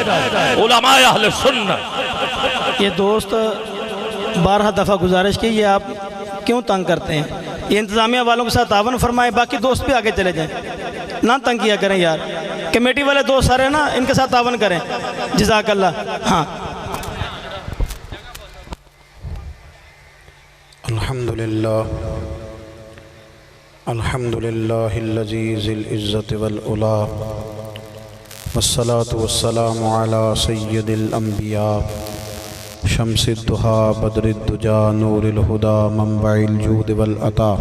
علماء اہل سنت۔ یہ دوست 12 دفعہ گزارش کی، یہ آپ کیوں تنگ کرتے ہیں؟ یہ انتظامیہ والوں کے ساتھ تعاون فرمائیں، باقی دوست بھی آگے چلے جائیں، نہ تنگ کیا کریں یار۔ کمیٹی والے دوست سارے نا ان کے ساتھ تعاون کریں، جزاک اللہ۔ ہاں الحمدللہ الذی ذی العزت والعلا والصلاة والسلام علی سید الانبیاء شمس الضحیٰ بدر الدجا نور الہدا منبع الجود والعطا،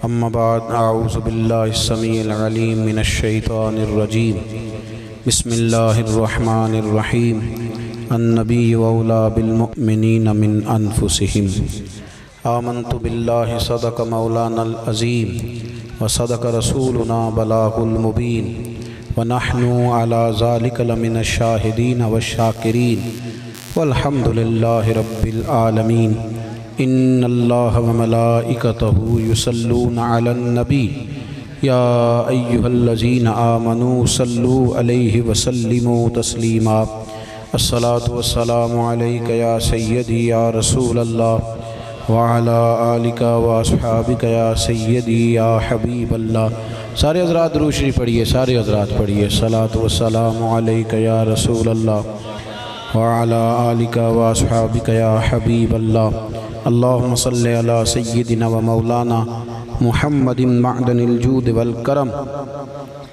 اما بعد، اعوذ باللہ السمیع العلیم من الشیطان الرجیم، بسم اللہ الرحمن الرحیم، النبی اولیٰ بالمؤمنین من انفسہم، آمنت باللہ صدق مولانا العظیم وصدق رسولنا بلاغ المبین ونحن علی ذالک لمن الشاہدین والشاکرین والحمد للہ رب العالمین۔ ان اللہ وملائکتہ یصلون علی النبی یا ایہا الذین آمنوا صلوا علیہ وسلموا تسلیما۔ الصلاة والسلام علیک یا سیدی یا رسول اللہ وعلی آلک واصحابک یا سیدی یا حبیب اللہ۔ سارے حضرات درود شریف پڑھیے، سارے حضرات پڑھیے۔ الصلاة والسلام علیک یا رسول اللہ وعلی آلک واصحابک یا حبیب اللہ۔ اللہم صلی علی سیدنا و مولانا محمد معدن الجود والکرم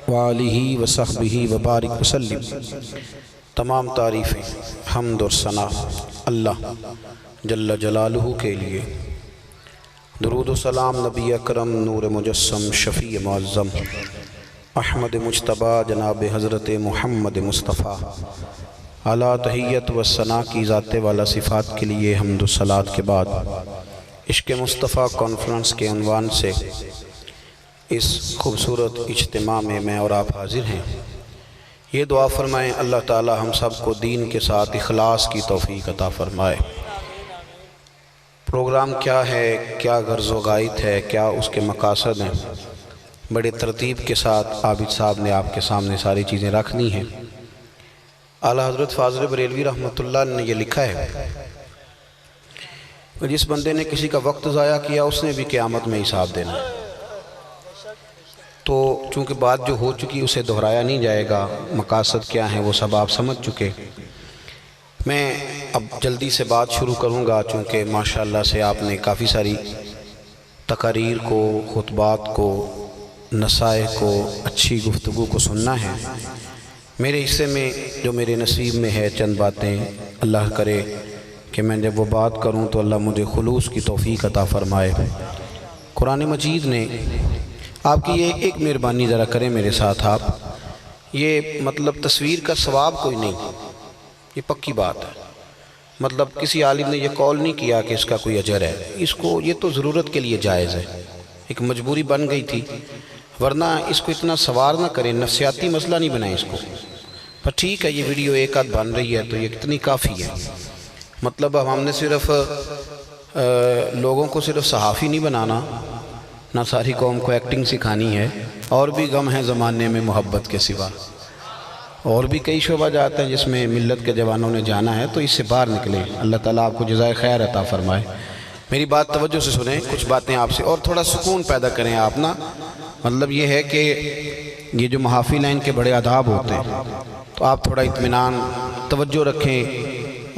وآلہ وصحبہ وبارک وسلم۔ تمام تعریفیں، حمد اور ثنا اللہ جل جلالہ کے لیے۔ درود و سلام نبی اکرم نور مجسم شفیع معظم احمد مجتبیٰ جناب حضرت محمد مصطفیٰ اعلیٰ تحیت و ثنا کی ذات والا صفات کے لیے حمد و صلات کے بعد، عشق مصطفیٰ کانفرنس کے عنوان سے اس خوبصورت اجتماع میں میں اور آپ حاضر ہیں۔ یہ دعا فرمائیں اللہ تعالی ہم سب کو دین کے ساتھ اخلاص کی توفیق عطا فرمائے۔ پروگرام کیا ہے، کیا غرض و غایت ہے، کیا اس کے مقاصد ہیں، بڑے ترتیب کے ساتھ عابد صاحب نے آپ کے سامنے ساری چیزیں رکھنی ہیں۔ اعلیٰ حضرت فاضل بریلوی رحمۃ اللہ نے یہ لکھا ہے کہ جس بندے نے کسی کا وقت ضائع کیا اس نے بھی قیامت میں حساب دینا ہے۔ تو چونکہ بات جو ہو چکی اسے دہرایا نہیں جائے گا، مقاصد کیا ہیں وہ سب آپ سمجھ چکے۔ میں اب جلدی سے بات شروع کروں گا، چونکہ ماشاءاللہ سے آپ نے کافی ساری تقاریر کو، خطبات کو، نصائح کو، اچھی گفتگو کو سننا ہے۔ میرے حصے میں جو میرے نصیب میں ہے چند باتیں، اللہ کرے کہ میں جب وہ بات کروں تو اللہ مجھے خلوص کی توفیق عطا فرمائے۔ قرآن مجید نے آپ کی یہ ایک مہربانی ذرا کریں میرے ساتھ آپ، یہ مطلب تصویر کا ثواب کوئی نہیں، یہ پکی بات ہے۔ مطلب کسی عالم نے یہ قول نہیں کیا کہ اس کا کوئی اجر ہے، اس کو یہ تو ضرورت کے لیے جائز ہے، ایک مجبوری بن گئی تھی، ورنہ اس کو اتنا سوار نہ کریں، نفسیاتی مسئلہ نہیں بنائیں اس کو۔ پر ٹھیک ہے، یہ ویڈیو ایک آدھ بن رہی ہے تو یہ اتنی کافی ہے۔ مطلب اب ہم نے صرف لوگوں کو صرف صحافی نہیں بنانا، نہ ساری قوم کو ایکٹنگ سکھانی ہے، اور بھی غم ہے زمانے میں محبت کے سوا، اور بھی کئی شعبہ جاتے ہیں جس میں ملت کے جوانوں نے جانا ہے، تو اس سے باہر نکلیں۔ اللہ تعالیٰ آپ کو جزائے خیر عطا فرمائے۔ میری بات توجہ سے سنیں، کچھ باتیں آپ سے، اور تھوڑا سکون پیدا کریں آپ نا۔ مطلب یہ ہے کہ یہ جو محافل ہیں ان کے بڑے آداب ہوتے ہیں، تو آپ تھوڑا اطمینان توجہ رکھیں،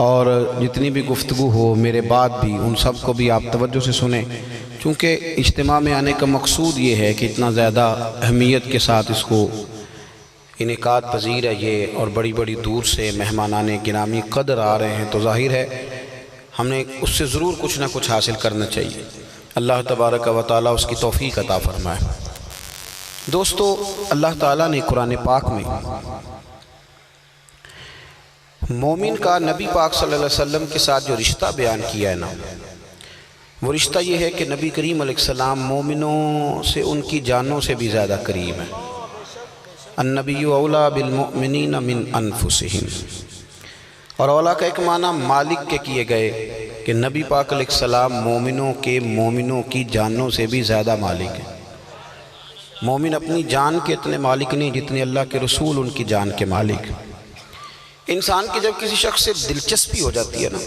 اور جتنی بھی گفتگو ہو میرے بعد بھی ان سب کو بھی آپ توجہ سے سنیں، چونکہ اجتماع میں آنے کا مقصود یہ ہے کہ اتنا زیادہ اہمیت کے ساتھ اس کو انعقاد پذیر ہے یہ، اور بڑی بڑی دور سے مہمانان گرامی قدر آ رہے ہیں، تو ظاہر ہے ہم نے اس سے ضرور کچھ نہ کچھ حاصل کرنا چاہیے۔ اللہ تبارک و تعالیٰ اس کی توفیق عطا فرمائے۔ دوستو، اللہ تعالیٰ نے قرآن پاک میں مومن کا نبی پاک صلی اللہ علیہ وسلم کے ساتھ جو رشتہ بیان کیا ہے نا، وہ رشتہ یہ ہے کہ نبی کریم علیہ السلام مومنوں سے ان کی جانوں سے بھی زیادہ قریب ہیں۔ النبی اولیٰ بالمؤمنین من انفسہم، اور اولیٰ کا ایک معنی مالک کے کیے گئے کہ نبی پاک علیہ السلام مومنوں کی جانوں سے بھی زیادہ مالک ہیں۔ مومن اپنی جان کے اتنے مالک نہیں جتنے اللہ کے رسول ان کی جان کے مالک۔ انسان کی جب کسی شخص سے دلچسپی ہو جاتی ہے نا،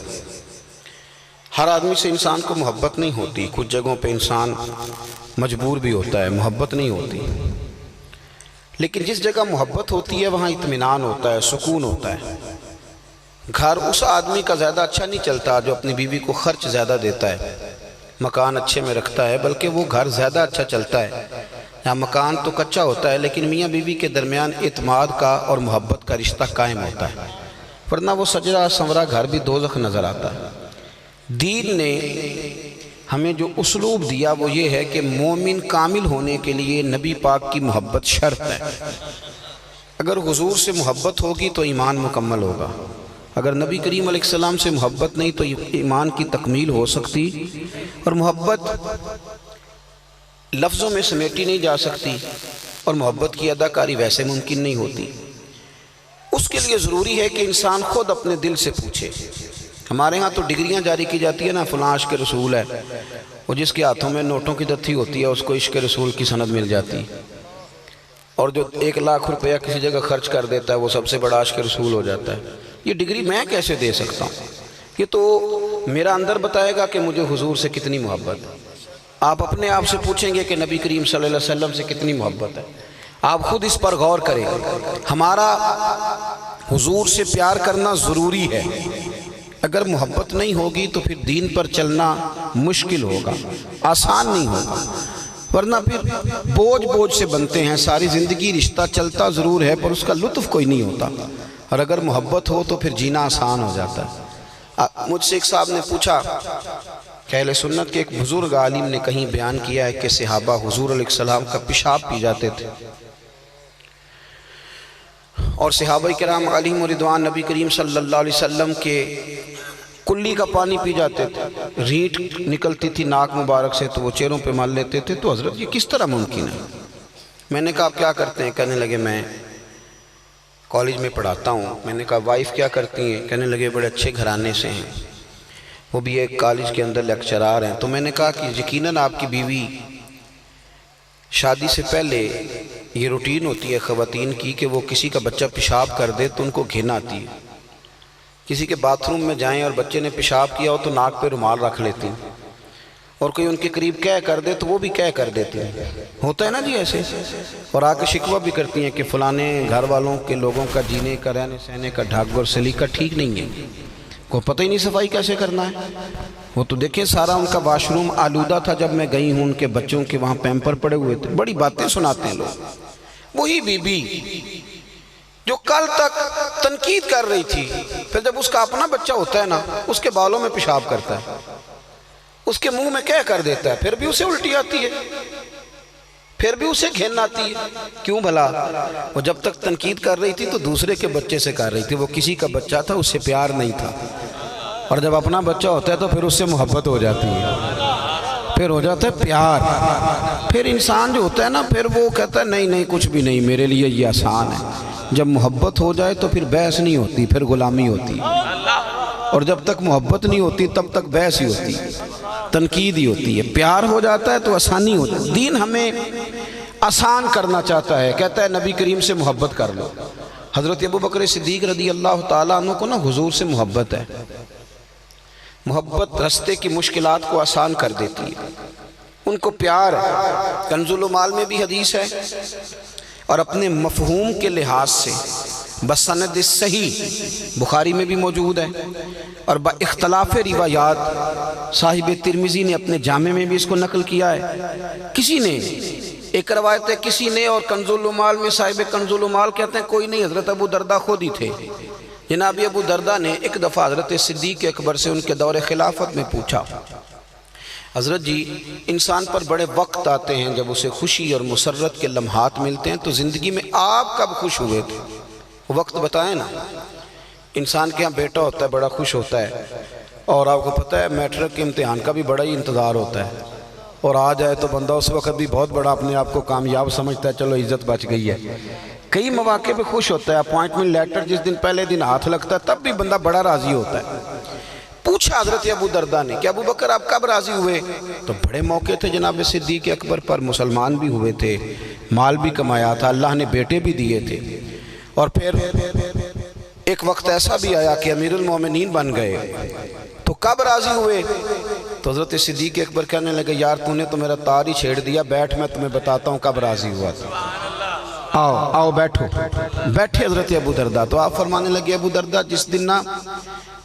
ہر آدمی سے انسان کو محبت نہیں ہوتی، کچھ جگہوں پہ انسان مجبور بھی ہوتا ہے، محبت نہیں ہوتی، لیکن جس جگہ محبت ہوتی ہے وہاں اطمینان ہوتا ہے، سکون ہوتا ہے۔ گھر اس آدمی کا زیادہ اچھا نہیں چلتا جو اپنی بیوی کو خرچ زیادہ دیتا ہے، مکان اچھے میں رکھتا ہے، بلکہ وہ گھر زیادہ اچھا چلتا ہے۔ یہاں مکان تو کچا ہوتا ہے لیکن میاں بیوی کے درمیان اعتماد کا اور محبت کا رشتہ قائم ہوتا ہے، ورنہ وہ سجرا سنورا گھر بھی دوزخ نظر آتا ہے۔ دین نے ہمیں جو اسلوب دیا وہ یہ ہے کہ مومن کامل ہونے کے لیے نبی پاک کی محبت شرط ہے۔ اگر حضور سے محبت ہوگی تو ایمان مکمل ہوگا، اگر نبی کریم علیہ السلام سے محبت نہیں تو ایمان کی تکمیل ہو سکتی، اور محبت لفظوں میں سمیٹی نہیں جا سکتی، اور محبت کی اداکاری ویسے ممکن نہیں ہوتی۔ اس کے لیے ضروری ہے کہ انسان خود اپنے دل سے پوچھے۔ ہمارے ہاں تو ڈگریاں جاری کی جاتی ہے نا، فلاں عشق رسول ہے، وہ جس کے ہاتھوں میں نوٹوں کی دتھی ہوتی ہے اس کو عشق رسول کی سند مل جاتی، اور جو 1 لاکھ روپیہ کسی جگہ خرچ کر دیتا ہے وہ سب سے بڑا عشق رسول ہو جاتا ہے۔ یہ ڈگری میں کیسے دے سکتا ہوں؟ یہ تو میرا اندر بتائے گا کہ مجھے حضور سے کتنی محبت ہے۔ آپ اپنے آپ سے پوچھیں گے کہ نبی کریم صلی اللہ علیہ وسلم سے کتنی محبت ہے، آپ خود اس پر غور کریں۔ ہمارا حضور سے پیار کرنا ضروری ہے، اگر محبت نہیں ہوگی تو پھر دین پر چلنا مشکل ہوگا، آسان نہیں ہوگا، ورنہ پھر بوجھ سے بنتے ہیں۔ ساری زندگی رشتہ چلتا ضرور ہے پر اس کا لطف کوئی نہیں ہوتا، اور اگر محبت ہو تو پھر جینا آسان ہو جاتا ہے۔ مجھ سے ایک صاحب نے پوچھا کہ اہل سنت کے ایک بزرگ عالم نے کہیں بیان کیا ہے کہ صحابہ حضور علیہ السلام کا پیشاب پی جاتے تھے، اور صحابہ کرام علیہم رضوان نبی کریم صلی اللہ علیہ وسلم کے کلی کا پانی پی جاتے تھے، ریٹ نکلتی تھی ناک مبارک سے تو وہ چہروں پہ مال لیتے تھے۔ تو حضرت یہ کس طرح ممکن ہے؟ میں نے کہا آپ کیا کرتے ہیں؟ کہنے لگے میں کالج میں پڑھاتا ہوں۔ میں نے کہا وائف کیا کرتی ہیں؟ کہنے لگے بڑے اچھے گھرانے سے ہیں، وہ بھی ایک کالج کے اندر لیکچرار ہیں۔ تو میں نے کہا کہ یقیناً آپ کی بیوی شادی سے پہلے یہ روٹین ہوتی ہے خواتین کی کہ وہ کسی کا بچہ پیشاب کر دے تو ان کو گھن آتی ہے، کسی کے باتھ روم میں جائیں اور بچے نے پیشاب کیا ہو تو ناک پہ رومال رکھ لیتی ہیں، اور کوئی ان کے قریب کہہ کر دے تو وہ بھی کہہ کر دیتے ہیں، ہوتا ہے نا جی ایسے، اور آ کے شکوہ بھی کرتی ہیں کہ فلانے گھر والوں کے لوگوں کا جینے کا رہنے سہنے کا ڈھنگ اور سلیقہ ٹھیک نہیں ہے، کو پتہ ہی نہیں صفائی کیسے کرنا ہے۔ وہ تو دیکھیں سارا ان کا واش روم آلودہ تھا، جب میں گئی ہوں ان کے بچوں کے وہاں پیمپر پڑے ہوئے تھے، بڑی باتیں سناتے ہیں لوگ۔ وہی بی بی جو کل تک تنقید کر رہی تھی، پھر جب اس کا اپنا بچہ ہوتا ہے نا اس کے بالوں میں پیشاب کرتا ہے، اس کے منہ میں کہہ کر دیتا ہے، پھر بھی اسے الٹی آتی ہے، پھر بھی اسے گھن آتی ہے۔ کیوں بھلا؟ وہ جب تک تنقید کر رہی تھی تو دوسرے کے بچے سے کر رہی تھی، وہ کسی کا بچہ تھا، اس سے پیار نہیں تھا، اور جب اپنا بچہ ہوتا ہے تو پھر اس سے محبت ہو جاتی ہے، پھر ہو جاتا ہے پیار۔ پھر انسان جو ہوتا ہے نا پھر وہ کہتا ہے نہیں کچھ بھی نہیں، میرے لیے یہ آسان ہے۔ جب محبت ہو جائے تو پھر بحث نہیں ہوتی، پھر غلامی ہوتی، اور جب تک محبت نہیں ہوتی تب تک بحث ہی ہوتی، تنقید ہی ہوتی ہے۔ پیار ہو جاتا ہے تو آسانی ہوتی ہے۔ دین ہمیں آسان کرنا چاہتا ہے، کہتا ہے نبی کریم سے محبت کر لو۔ حضرت ابوبکر صدیق رضی اللہ تعالیٰ عنہ کو نا حضور سے محبت ہے، محبت رستے کی مشکلات کو آسان کر دیتی ہے، ان کو پیار ہے۔ کنز المال میں بھی حدیث ہے، اور اپنے مفہوم کے لحاظ سے بسند صحیح بخاری میں بھی موجود ہے، اور با اختلاف روایات صاحب ترمذی نے اپنے جامع میں بھی اس کو نقل کیا ہے۔ کسی نے ایک روایت ہے کسی نے، اور کنز المال میں صاحب کنز المال کہتے ہیں کوئی نہیں، حضرت ابو دردہ خود ہی تھے۔ جناب ابو دردہ نے ایک دفعہ حضرت صدیق اکبر سے ان کے دور خلافت میں پوچھا، حضرت جی انسان پر بڑے وقت آتے ہیں جب اسے خوشی اور مسرت کے لمحات ملتے ہیں، تو زندگی میں آپ کب خوش ہوئے تھے؟ وقت بتائیں نا۔ انسان کے ہاں بیٹا ہوتا ہے بڑا خوش ہوتا ہے، اور آپ کو پتہ ہے میٹرک کے امتحان کا بھی بڑا ہی انتظار ہوتا ہے، اور آ جائے تو بندہ اس وقت بھی بہت بڑا اپنے آپ کو کامیاب سمجھتا ہے، چلو عزت بچ گئی ہے۔ کئی مواقع پہ خوش ہوتا ہے، اپوائنٹمنٹ لیٹر جس دن پہلے دن ہاتھ لگتا ہے تب بھی بندہ بڑا راضی ہوتا ہے۔ پوچھا حضرت ابو دردہ نے کہ ابو بکر آپ کب راضی ہوئے؟ تو بڑے موقع تھے جناب صدیق اکبر پر، مسلمان بھی ہوئے تھے، مال بھی کمایا تھا، اللہ نے بیٹے بھی دیے تھے، اور پھر ایک وقت ایسا بھی آیا کہ امیر المومنین بن گئے، تو کب راضی ہوئے؟ تو حضرت صدیق اکبر کہنے لگے یار تو نے تو میرا تار ہی چھیڑ دیا، بیٹھ میں تمہیں بتاتا ہوں کب راضی ہوا تھا۔ آؤ بیٹھو۔ بیٹھے حضرت ابو درداء، تو آپ فرمانے لگے ابو درداء جس دن نا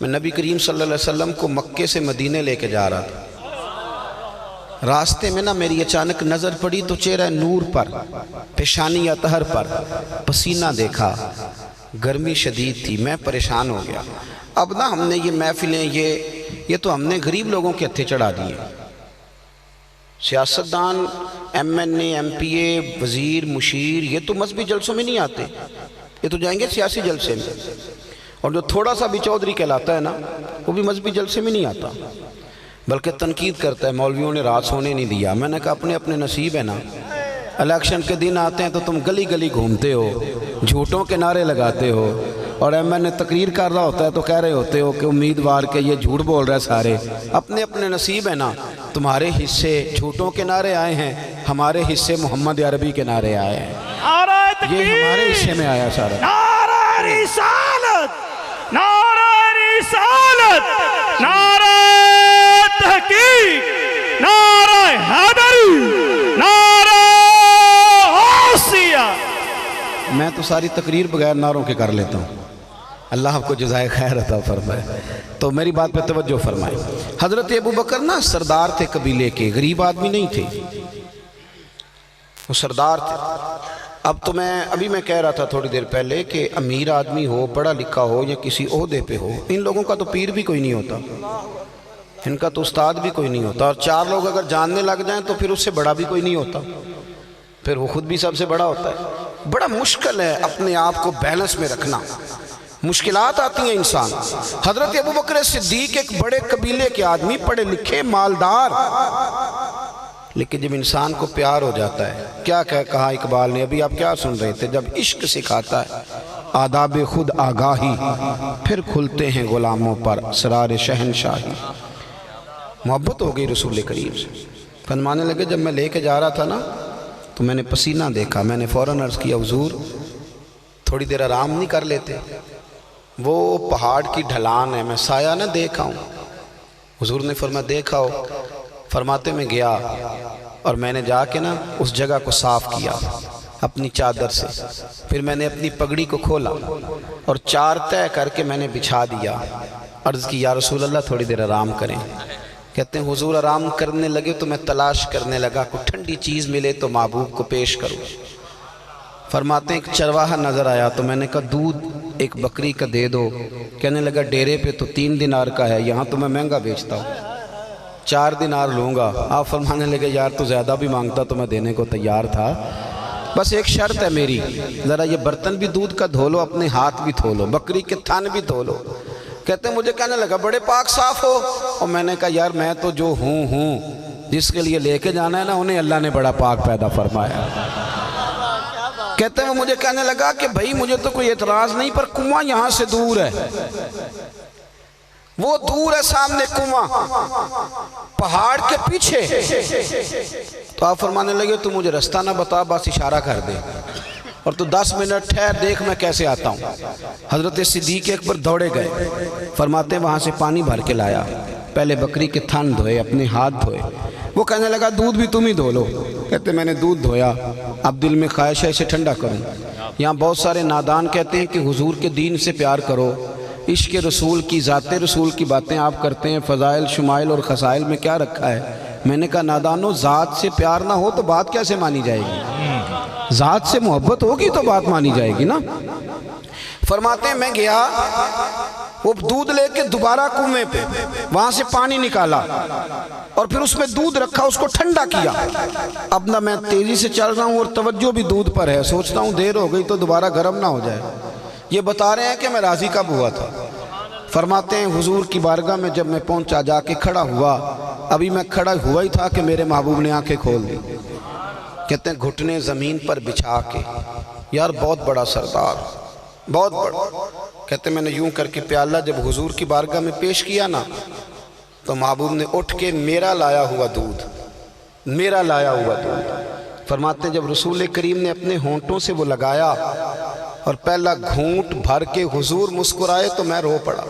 میں نبی کریم صلی اللہ علیہ وسلم کو مکے سے مدینے لے کے جا رہا تھا، راستے میں نا میری اچانک نظر پڑی تو چہرہ نور پر، پیشانی اطہر پر پسینہ دیکھا، گرمی شدید تھی، میں پریشان ہو گیا۔ اب نا ہم نے یہ محفلیں یہ تو ہم نے غریب لوگوں کے ہتھے چڑھا دیے، سیاستدان M N A M P A وزیر مشیر یہ تو مذہبی جلسوں میں نہیں آتے، یہ تو جائیں گے سیاسی جلسے میں، اور جو تھوڑا سا بھی چودھری کہلاتا ہے نا وہ بھی مذہبی جلسے میں نہیں آتا، بلکہ تنقید کرتا ہے مولویوں نے رات سونے نہیں دیا۔ میں نے کہا اپنے اپنے نصیب ہے نا، الیکشن کے دن آتے ہیں تو تم گلی گلی گھومتے ہو، جھوٹوں کے نعرے لگاتے ہو، اور ایم این اے تقریر کر رہا ہوتا ہے تو کہہ رہے ہوتے ہو کہ امیدوار کہ یہ جھوٹ بول رہا ہے سارے، اپنے اپنے نصیب ہے نا۔ تمہارے حصے جھوٹوں کے نعرے آئے ہیں، ہمارے حصے محمد عربی کے نعرے آئے ہیں، یہ ہمارے حصے میں آیا سارا۔ نعرہ رسالت، نعرہ رسالت، نعرہ تحقیق، نعرہ حیدری، نعرہ غوثیہ۔ میں تو ساری تقریر بغیر نعروں کے کر لیتا ہوں، اللہ آپ کو جزائے خیر عطا فرمائے۔ تو میری بات پہ توجہ فرمائے۔ حضرت ابو بکر نا سردار تھے قبیلے کے، غریب آدمی نہیں تھے، وہ سردار تھے۔ اب تو ابھی میں کہہ رہا تھا تھوڑی دیر پہلے کہ امیر آدمی ہو، پڑھا لکھا ہو یا کسی عہدے پہ ہو، ان لوگوں کا تو پیر بھی کوئی نہیں ہوتا، ان کا تو استاد بھی کوئی نہیں ہوتا، اور چار لوگ اگر جاننے لگ جائیں تو پھر اس سے بڑا بھی کوئی نہیں ہوتا، پھر وہ خود بھی سب سے بڑا ہوتا ہے۔ بڑا مشکل ہے اپنے آپ کو بیلنس میں رکھنا، مشکلات آتی ہیں انسان۔ حضرت ابو بکر صدیق ایک بڑے قبیلے کے آدمی، پڑھے لکھے مالدار، لیکن جب انسان کو پیار ہو جاتا ہے، کیا کہا اقبال نے، ابھی آپ کیا سن رہے تھے، جب عشق سکھاتا ہے آداب خود آگاہی، پھر کھلتے ہیں غلاموں پر اسرار شہنشاہی۔ محبت ہو گئی رسول کریم سے، فرمانے لگے جب میں لے کے جا رہا تھا نا تو میں نے پسینہ دیکھا، میں نے فوراً عرض کیا حضور تھوڑی دیر آرام نہیں کر لیتے، وہ پہاڑ کی ڈھلان ہے، میں سایہ نہ دیکھا ہوں۔ حضور نے فرمایا دیکھا ہو، فرماتے میں گیا اور میں نے جا کے نا اس جگہ کو صاف کیا اپنی چادر سے، پھر میں نے اپنی پگڑی کو کھولا اور چار طے کر کے میں نے بچھا دیا، عرض کی یا رسول اللہ تھوڑی دیر آرام کریں۔ کہتے ہیں حضور آرام کرنے لگے تو میں تلاش کرنے لگا کوئی ٹھنڈی چیز ملے تو محبوب کو پیش کروں۔ فرماتے ہیں ایک چرواہا نظر آیا تو میں نے کہا دودھ ایک بکری کا دے دو، کہنے لگا ڈیرے پہ تو 3 دینار کا ہے، یہاں تو میں مہنگا بیچتا ہوں، 4 دینار لوں گا۔ آپ فرمانے لگے یار تو زیادہ بھی مانگتا تو میں دینے کو تیار تھا، بس ایک شرط ہے میری، ذرا یہ برتن بھی دودھ کا دھو لو، اپنے ہاتھ بھی دھو لو، بکری کے تھن بھی دھو لو۔ کہتے ہیں مجھے کہنے لگا بڑے پاک صاف ہو، اور میں نے کہا یار میں تو جو ہوں جس کے لیے لے کے جانا ہے نا انہیں اللہ نے بڑا پاک پیدا فرمایا۔ کہتے ہیں وہ مجھے کہنے لگا کہ بھائی مجھے تو کوئی اعتراض نہیں، پر کنواں یہاں سے دور ہے، وہ دور ہے سامنے کنواں پہاڑ کے پیچھے۔ تو آپ فرمانے لگے تو مجھے رستہ نہ بتا، بس اشارہ کر دے، اور تو 10 منٹ ٹھہر دیکھ میں کیسے آتا ہوں۔ حضرت صدیق اکبر دوڑے گئے، فرماتے ہیں وہاں سے پانی بھر کے لایا، پہلے بکری کے تھن دھوئے، اپنے ہاتھ دھوئے، وہ کہنے لگا دودھ بھی تم ہی دھو لو۔ کہتے میں نے دودھ دھویا، اب دل میں خواہش ہے اسے ٹھنڈا کروں۔ یہاں بہت سارے نادان کہتے ہیں کہ حضور کے دین سے پیار کرو، عشق رسول کی، ذات رسول کی باتیں آپ کرتے ہیں، فضائل شمائل اور خسائل میں کیا رکھا ہے؟ میں نے کہا نادانو ذات سے پیار نہ ہو تو بات کیسے مانی جائے گی؟ ذات سے محبت ہوگی تو بات مانی جائے گی نا۔ فرماتے ہیں میں گیا، وہ دودھ لے کے دوبارہ کنویں پہ وہاں سے پانی نکالا اور پھر اس میں دودھ رکھا، اس کو ٹھنڈا کیا۔ اب نہ میں تیزی سے چل رہا ہوں اور توجہ بھی دودھ پر ہے، سوچتا ہوں دیر ہو گئی تو دوبارہ گرم نہ ہو جائے۔ یہ بتا رہے ہیں کہ میں راضی کب ہوا تھا۔ فرماتے ہیں حضور کی بارگاہ میں جب میں پہنچا، جا کے کھڑا ہوا، ابھی میں کھڑا ہوا ہی تھا کہ میرے محبوب نے آنکھیں کھول دی۔ کہتے ہیں گھٹنے زمین پر بچھا کے، یار بہت بڑا سردار، بہت بڑا۔ کہتے ہیں میں نے یوں کر کے پیالہ جب حضور کی بارگاہ میں پیش کیا نا تو محبوب نے اٹھ کے میرا لایا ہوا دودھ، میرا لایا ہوا دودھ۔ فرماتے ہیں جب رسول کریم نے اپنے ہونٹوں سے وہ لگایا اور پہلا گھونٹ بھر کے حضور مسکرائے تو میں رو پڑا۔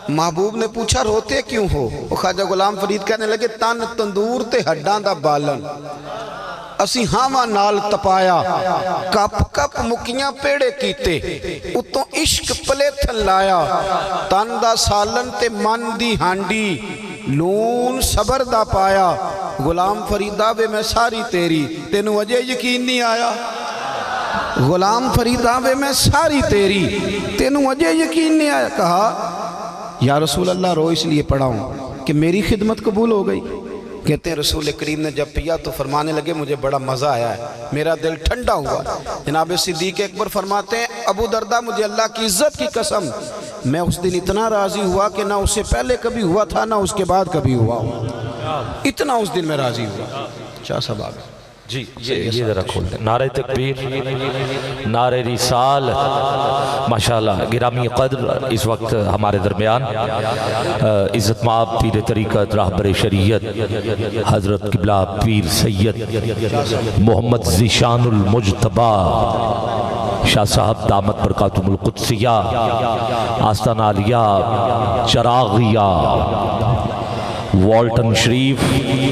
محبوب نے پوچھا روتے کیوں ہو؟ وہ خواجہ غلام فرید کہنے لگے تن تندور تے ہڈاں دا بالن، اسی ہاواں نال تپایا، کپ کپ مکیاں پیڑے کیتے، اتوں عشق پلے تھن لایا، تن دا سالن تے من دی ہانڈی، لون صبر دا پایا، غلام فریدہ وے میں ساری تیری، تینوں وجہ یقین نہیں آیا؟ غلام فریدہ وے میں ساری تیری، تینوں وجہ یقین نہیں آیا؟ کہا یا رسول اللہ رو اس لیے پڑھا ہوں کہ میری خدمت قبول ہو گئی۔ کہتے ہیں رسول کریم نے جب پیا تو فرمانے لگے مجھے بڑا مزہ آیا ہے، میرا دل ٹھنڈا ہوا۔ جناب صدیق اکبر فرماتے ہیں ابو دردہ مجھے اللہ کی عزت کی قسم میں اس دن اتنا راضی ہوا کہ نہ اس سے پہلے کبھی ہوا تھا نہ اس کے بعد کبھی ہوا، اتنا اس دن میں راضی ہوا۔ شاہ صاحب آگے جی یہ ذرا کھول دیں۔ نعرہ تکبیر، نعرہ رسال، ماشاءاللہ گرامی قدر اس وقت ہمارے درمیان عزت مآب پیر طریقت راہبر شریعت حضرت قبلہ پیر سید محمد ذیشان المجتبی شاہ صاحب دامت برکاتہم القدسیہ آستانہ عالیہ چراغیہ والٹن شریف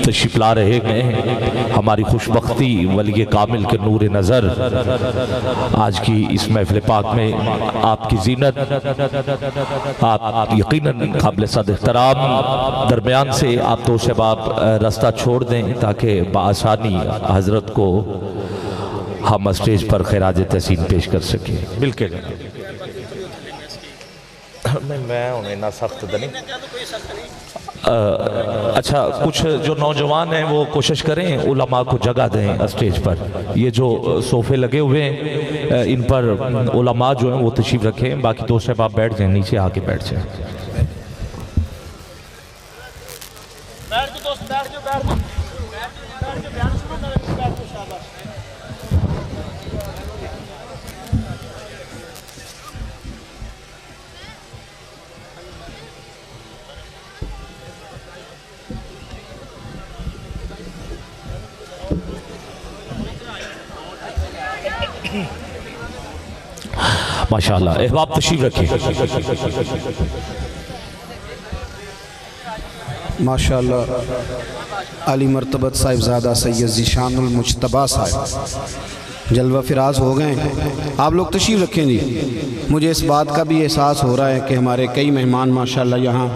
تشریف لا رہے ہیں۔ ہماری خوشبختی ولی کامل کے نور نظر آج کی اس محفل پاک میں آپ کی زینت، آپ یقیناً قابل صد احترام، درمیان سے آپ دو شباب رستہ چھوڑ دیں تاکہ بآسانی حضرت کو ہم اسٹیج پر خراج تحسین پیش کر سکیں۔ بالکل میں انہیں نہ سخت دنی اچھا کچھ جو نوجوان ہیں وہ کوشش کریں علماء کو جگہ دیں اسٹیج پر، یہ جو صوفے لگے ہوئے ہیں ان پر علماء جو ہیں وہ تشریف رکھیں، باقی دو شباب بیٹھ جائیں، نیچے آ کے بیٹھ جائیں۔ ماشاءاللہ احباب تشریف رکھیں۔ ماشاءاللہ علی مرتبت صاحبزادہ سید ذیشان المجتبی صاحب جلوہ فراز ہو گئے ہیں، آپ لوگ تشریف رکھیں جی۔ مجھے اس بات کا بھی احساس ہو رہا ہے کہ ہمارے کئی مہمان ماشاءاللہ یہاں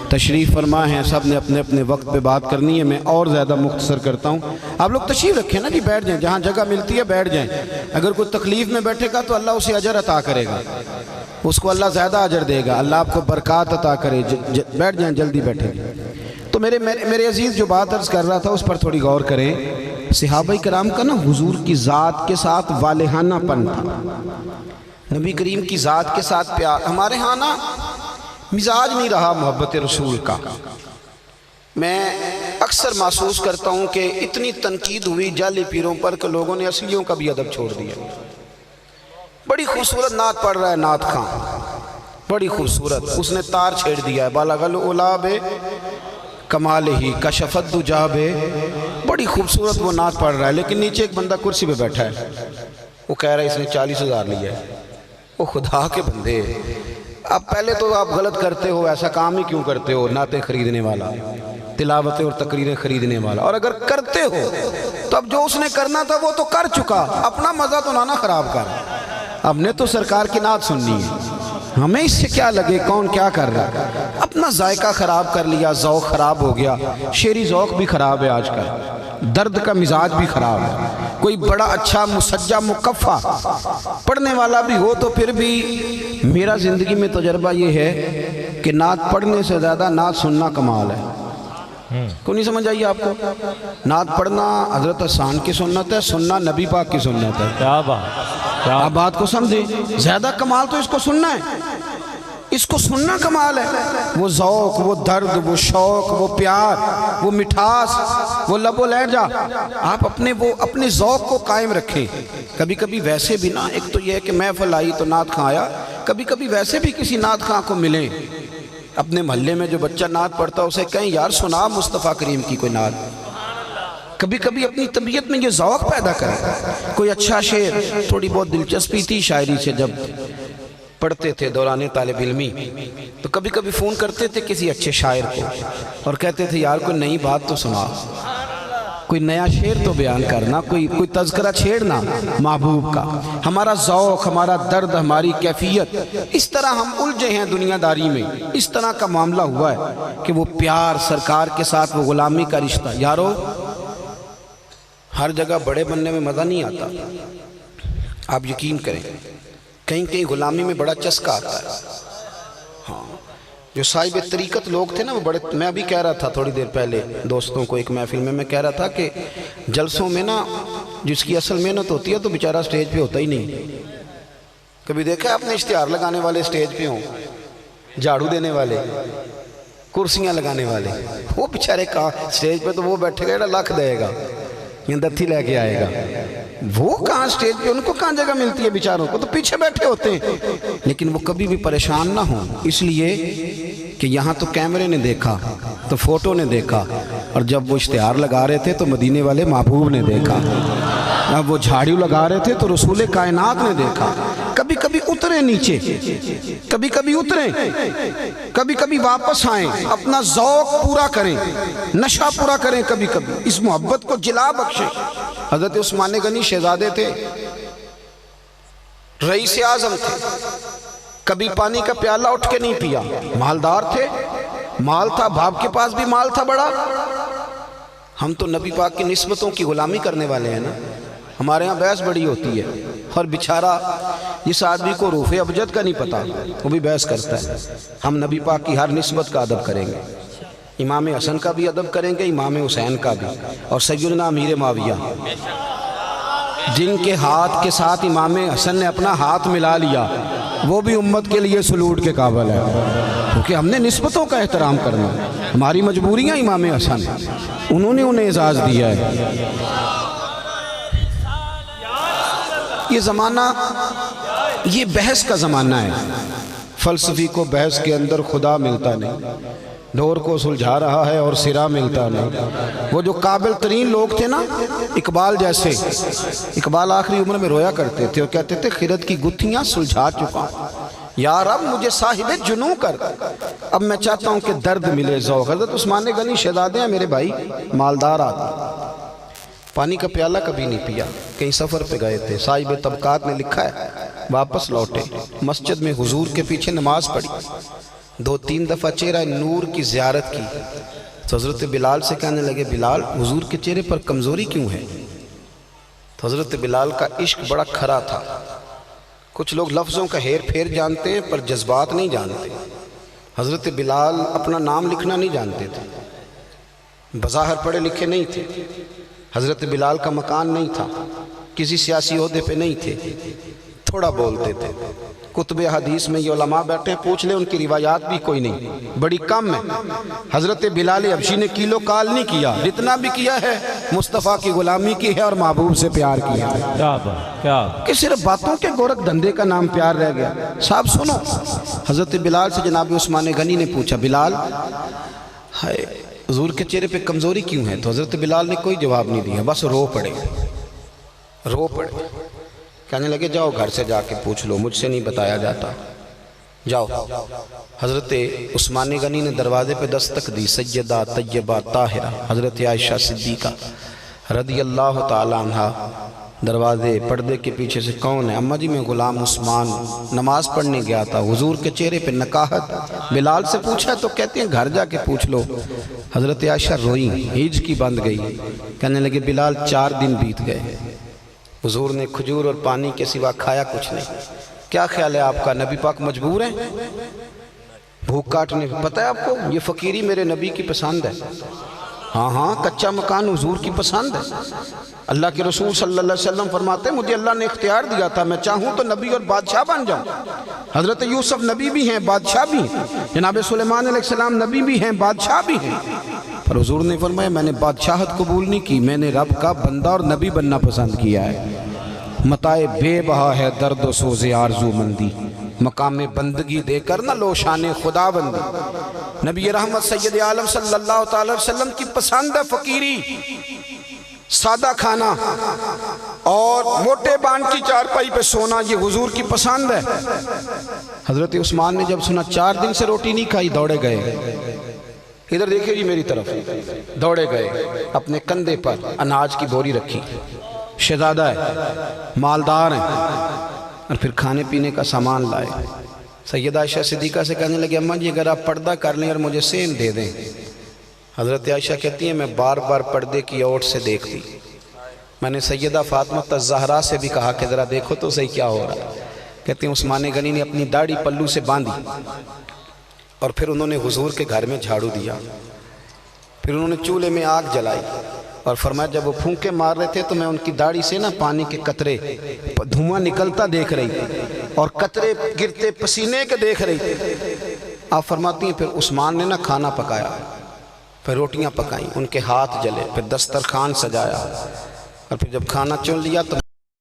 تشریف فرما ہیں، سب نے اپنے اپنے وقت پہ بات کرنی ہے، میں اور زیادہ مختصر کرتا ہوں۔ آپ لوگ تشریف رکھیں نا جی، بیٹھ جائیں، جہاں جگہ ملتی ہے بیٹھ جائیں۔ اگر کوئی تکلیف میں بیٹھے گا تو اللہ اسے اجر عطا کرے گا، اس کو اللہ زیادہ اجر دے گا، اللہ آپ کو برکات عطا کرے۔ بیٹھ جائیں، جلدی بیٹھیں۔ تو میرے عزیز جو بات عرض کر رہا تھا اس پر تھوڑی غور کریں۔ صحابہ کرام کا نا حضور کی ذات کے ساتھ والہانہ پن تھا، نبی کریم کی ذات کے ساتھ پیار۔ ہمارے ہاں نا مزاج نہیں رہا محبت رسول کا۔ میں اکثر محسوس کرتا ہوں کہ اتنی تنقید ہوئی جعلی پیروں پر کہ لوگوں نے اصلیوں کا بھی ادب چھوڑ دیا۔ بڑی خوبصورت نعت پڑھ رہا ہے نعت خاں، بڑی خوبصورت، اس نے تار چھیڑ دیا ہے، بالغ العلا بے کمال ہی کشف الدجا بے، بڑی خوبصورت وہ نعت پڑھ رہا ہے، لیکن نیچے ایک بندہ کرسی پہ بیٹھا ہے، وہ کہہ رہا ہے اس نے 40,000 لیا ہے۔ وہ خدا کے بندے، اب پہلے تو آپ غلط کرتے ہو، ایسا کام ہی کیوں کرتے ہو؟ نعتیں خریدنے والا، تلاوتیں اور تقریریں خریدنے والا، اور اگر کرتے ہو تو اب جو اس نے کرنا تھا وہ تو کر چکا، اپنا مزہ تو نہ خراب کر۔ اب نے تو سرکار کی نعت سننی ہے، ہمیں اس سے کیا لگے کون کیا کر رہا ہے؟ اپنا ذائقہ خراب کر لیا، ذوق خراب ہو گیا، شعری ذوق بھی خراب ہے آج کل، درد کا مزاج بھی خراب ہے۔ کوئی بڑا اچھا مسجع مکفہ پڑھنے والا بھی ہو تو پھر بھی میرا زندگی میں تجربہ یہ ہے کہ نعت پڑھنے سے زیادہ نعت سننا کمال ہے۔ کو نہیں سمجھ آئیے آپ کو؟ نعت پڑھنا حضرت حسان کی سنت ہے، سننا نبی پاک کی سنت ہے۔ کیا بات، آپ بات کو سمجھیں، زیادہ کمال تو اس کو سننا ہے، اس کو سننا کمال ہے۔ وہ ذوق، وہ درد، وہ شوق، وہ پیار، وہ مٹھاس، وہ لب و لہجہ، آپ اپنے ذوق کو قائم رکھیں۔ کبھی کبھی ویسے بھی نا، ایک تو یہ ہے کہ محفل آئی تو نعت خواں آیا، کبھی کبھی ویسے بھی کسی نعت خواں کو ملیں، اپنے محلے میں جو بچہ نعت پڑھتا اسے کہیں یار سنا مصطفیٰ کریم کی کوئی نعت، کبھی کبھی اپنی طبیعت میں یہ ذوق پیدا کریں. کوئی اچھا شعر، تھوڑی بہت دلچسپی تھی شاعری سے جب پڑھتے تھے دوران طالب علمی، تو کبھی کبھی فون کرتے تھے کسی اچھے شاعر کو اور کہتے تھے یار کوئی نئی بات تو سنا، کوئی نیا شعر تو بیان کرنا، کوئی تذکرہ چھیڑنا محبوب کا. ہمارا ذوق، ہمارا درد، ہماری کیفیت، اس طرح ہم الجھے ہیں دنیا داری میں. اس طرح کا معاملہ ہوا ہے کہ وہ پیار سرکار کے ساتھ، وہ غلامی کا رشتہ. یارو ہر جگہ بڑے بننے میں مزہ نہیں آتا، آپ یقین کریں. کہیں کہیں غلامی میں بڑا چسکا آتا ہے. ہاں، جو صاحب طریقت لوگ تھے نا وہ بڑے، میں ابھی کہہ رہا تھا تھوڑی دیر پہلے دوستوں کو ایک محفل میں کہہ رہا تھا کہ جلسوں میں نا جس کی اصل محنت ہوتی ہے تو بیچارہ سٹیج پہ ہوتا ہی نہیں. کبھی دیکھا ہے آپ نے اشتہار لگانے والے سٹیج پہ ہوں، جھاڑو دینے والے، کرسیاں لگانے والے، وہ بیچارے کہاں سٹیج پہ تو وہ بیٹھے گا لاکھ دے گا یا دتھی لے کے آئے گا، وہ کہاں سٹیج پہ، ان کو کہاں جگہ ملتی ہے بیچاروں کو، تو پیچھے بیٹھے ہوتے ہیں. لیکن وہ کبھی بھی پریشان نہ ہوں، اس لیے کہ یہاں تو کیمرے نے دیکھا تو فوٹو نے دیکھا، اور جب وہ اشتہار لگا رہے تھے تو مدینے والے محبوب نے دیکھا، اب وہ جھاڑیوں لگا رہے تھے تو رسول کائنات نے دیکھا. کبھی کبھی اتریں نیچے، کبھی کبھی اتریں، کبھی کبھی واپس آئیں، اپنا ذوق پورا کریں، نشہ پورا کریں، کبھی کبھی اس محبت کو جلا بخشیں. حضرت عثمان غنی شہزادے تھے، رئیس اعظم تھے، کبھی پانی کا پیالہ اٹھ کے نہیں پیا، مالدار تھے، مال تھا، باپ کے پاس بھی مال تھا بڑا. ہم تو نبی پاک کی نسبتوں کی غلامی کرنے والے ہیں نا. ہمارے ہاں بحث بڑی ہوتی ہے، اور بیچارہ جس آدمی کو روح ابجد کا نہیں پتا وہ بھی بحث کرتا ہے. ہم نبی پاک کی ہر نسبت کا ادب کریں گے، امام حسن کا بھی ادب کریں گے، امام حسین کا بھی، اور سیدنا امیر معاویہ جن کے ہاتھ کے ساتھ امام حسن نے اپنا ہاتھ ملا لیا، وہ بھی امت کے لیے سلوٹ کے قابل ہے، کیونکہ ہم نے نسبتوں کا احترام کرنا. ہماری مجبوریاں امام حسن، انہوں نے انہیں اعزاز دیا ہے. یہ زمانہ، یہ بحث کا زمانہ ہے. فلسفی کو بحث کے اندر خدا ملتا نہیں، ڈور کو سلجھا رہا ہے اور سرا ملتا نہیں. وہ جو قابل ترین لوگ تھے نا، اقبال جیسے، اقبال آخری عمر میں رویا کرتے تھے اور کہتے تھے خرد کی گتھیاں سلجھا چکا یا رب مجھے صاحب جنوں کر، اب میں چاہتا ہوں کہ درد ملے ذوق. حضرت عثمان غنی شہزادے ہیں میرے بھائی، مالدار آدمی، پانی کا پیالہ کبھی نہیں پیا. کہیں سفر پہ گئے تھے، صاحب طبقات نے لکھا ہے، واپس لوٹے، مسجد میں حضور کے پیچھے نماز پڑھی، 2-3 دفعہ چہرہ نور کی زیارت کی، تو حضرت بلال سے کہنے لگے بلال حضور کے چہرے پر کمزوری کیوں ہے؟ تو حضرت بلال کا عشق بڑا کھرا تھا. کچھ لوگ لفظوں کا ہیر پھیر جانتے ہیں پر جذبات نہیں جانتے. حضرت بلال اپنا نام لکھنا نہیں جانتے تھے، بظاہر پڑھے لکھے نہیں تھے. حضرت بلال کا مکان نہیں تھا، کسی سیاسی عہدے پہ نہیں تھے، تھوڑا بولتے تھے. کتب حدیث میں یہ علماء بیٹھے، پوچھ لیں ان کی روایات بھی کوئی نہیں، بڑی کم ہے. حضرت بلال حبشی نے کیلو کال نہیں کیا، جتنا بھی کیا ہے مصطفیٰ کی غلامی کی ہے اور محبوب سے پیار کیا ہے، کہ صرف باتوں کے گورکھ دھندے کا نام پیار رہ گیا. صاحب سنو، حضرت بلال سے جناب عثمان غنی نے پوچھا بلال حضور کے چہرے پہ کمزوری کیوں ہے؟ تو حضرت بلال نے کوئی جواب نہیں دیا، بس رو پڑے. کہنے لگے جاؤ گھر سے جا کے پوچھ لو، مجھ سے نہیں بتایا جاتا، جاؤ. حضرت عثمان غنی نے دروازے پہ دستک دی. سیدہ طیبہ طاہرہ حضرت عائشہ صدیقہ رضی اللہ تعالی عنہ دروازے پردے کے پیچھے سے کون ہے؟ اماں جی میں غلام عثمان نماز پڑھنے گیا تھا، حضور کے چہرے پہ نکاحت. بلال سے پوچھا تو کہتے ہیں گھر جا کے پوچھ لو. حضرت عائشہ روئی، ہیج کی بند گئی. کہنے لگے بلال 4 دن بیت گئے، حضور نے کھجور اور پانی کے سوا کھایا کچھ نہیں. کیا خیال ہے آپ کا؟ نبی پاک مجبور ہیں بھوک کاٹنے؟ پتہ ہے آپ کو یہ فقیری میرے نبی کی پسند ہے. ہاں کچا مکان حضور کی پسند ہے. اللہ کے رسول صلی اللہ علیہ وسلم فرماتے ہیں مجھے اللہ نے اختیار دیا تھا، میں چاہوں تو نبی اور بادشاہ بن جاؤں. حضرت یوسف نبی بھی ہیں، بادشاہ بھی ہیں. جناب سلیمان علیہ السلام نبی بھی ہیں، بادشاہ بھی ہیں. پر حضور نے فرمایا میں نے بادشاہت قبول نہیں کی، میں نے رب کا بندہ اور نبی بننا پسند کیا ہے. متائے بے بہا ہے درد و سوز آرزو مندی، مقام بندگی دے کر نہ لو شان خدا بندی. نبی رحمت سید عالم صلی اللہ تعالی وسلم کی پسند ہے فقیری. سادہ کھانا اور موٹے بانڈ کی چارپائی پہ سونا یہ حضور کی پسند ہے۔ حضرت عثمان نے جب سنا 4 دن سے روٹی نہیں کھائی، دوڑے گئے، ادھر دیکھیں جی میری طرف، دوڑے گئے، اپنے کندھے پر اناج کی بوری رکھی، شہزادہ ہے، مالدار ہیں، اور پھر کھانے پینے کا سامان لائے۔ سیدہ عائشہ صدیقہ سے کہنے لگے اماں جی اگر آپ پردہ کر لیں اور مجھے سین دے دیں۔ حضرت عائشہ کہتی ہیں میں بار بار پردے کی اوٹ سے دیکھتی، میں نے سیدہ فاطمہ الزہرا سے بھی کہا کہ ذرا دیکھو تو صحیح کیا ہو رہا ہے۔ کہتی ہیں عثمان غنی نے اپنی داڑھی پلو سے باندھی اور پھر انہوں نے حضور کے گھر میں جھاڑو دیا، پھر انہوں نے چولہے میں آگ جلائی اور فرمایا جب وہ پھونکے مار رہے تھے تو میں ان کی داڑھی سے نا پانی کے قطرے دھواں نکلتا دیکھ رہی تھی اور قطرے گرتے پسینے کے دیکھ رہی تھی۔ آپ فرماتی ہیں پھر عثمان نے نا کھانا پکایا، پھر روٹیاں پکائیں، ان کے ہاتھ جلے، پھر دسترخوان سجایا، اور پھر جب کھانا چن لیا تو